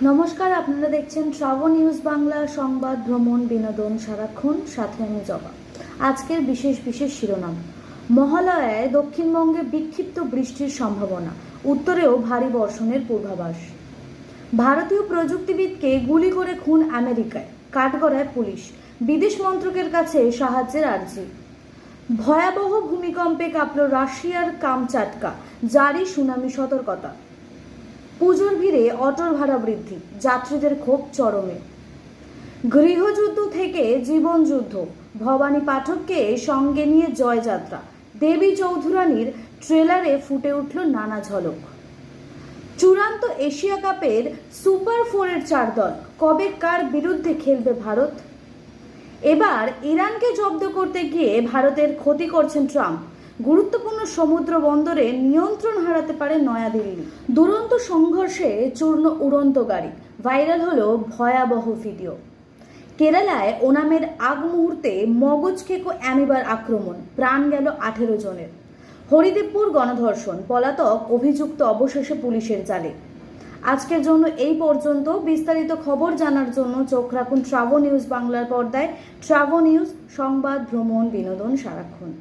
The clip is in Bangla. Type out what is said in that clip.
নমস্কার, আপনারা দেখছেন ট্রাভেল নিউজ বাংলা, সংবাদ, ভ্রমণ, বিনোদন সারাক্ষণ, সাথে আমি জবা। আজকের বিশেষ শিরোনাম: মহালয়ায় দক্ষিণবঙ্গে বিক্ষিপ্ত বৃষ্টির সম্ভাবনা, উত্তরেও ভারী বর্ষণের পূর্বাভাস। ভারতীয় প্রযুক্তিবিদকে গুলি করে খুন আমেরিকায়, কাঠগড়ায় পুলিশ, বিদেশ মন্ত্রকের কাছে সাহায্যের আর্জি। ভয়াবহ ভূমিকম্পে কাঁপল রাশিয়ার কামচাটকা, জারি সুনামি সতর্কতা। পুজোর ভিড়ে অটোর ভাড়া বৃদ্ধি, যাত্রীদের ক্ষোভ চরমে। গৃহযুদ্ধ থেকে জীবনযুদ্ধ, ভবানী পাঠককে সঙ্গে নিয়ে জয়যাত্রা। দেবী চৌধুরানীর ট্রেলারে ফুটে উঠল নানা ঝলক। চূড়ান্ত এশিয়া কাপের সুপার 4-এর 4 দল, কবে কার বিরুদ্ধে খেলবে ভারত? এবার ইরানকে জব্দ করতে গিয়ে ভারতের ক্ষতি করছেন ট্রাম্প। গুরুত্বপূর্ণ সমুদ্র বন্দরে নিয়ন্ত্রণ হারাতে পারে নয়াদিল্লি। দুরন্ত সংঘর্ষে চূর্ণ উড়ন্ত গাড়ি, ভাইরাল হলো ভয়াবহ ভিডিও। কেরালায় ওনামের আগ মুহূর্তে মগজ খেকো অ্যামিবার আক্রমণ, প্রাণ গেল 18 জনের। হরিদেবপুর গণধর্ষণ, পলাতক অভিযুক্ত অবশেষে পুলিশের জালে। আজকের জন্য এই পর্যন্ত। বিস্তারিত খবর জানার জন্য চোখ রাখুন ট্রাভেল নিউজ বাংলার পর্দায়। ট্রাভেল নিউজ, সংবাদ, ভ্রমণ, বিনোদন সারাক্ষণ।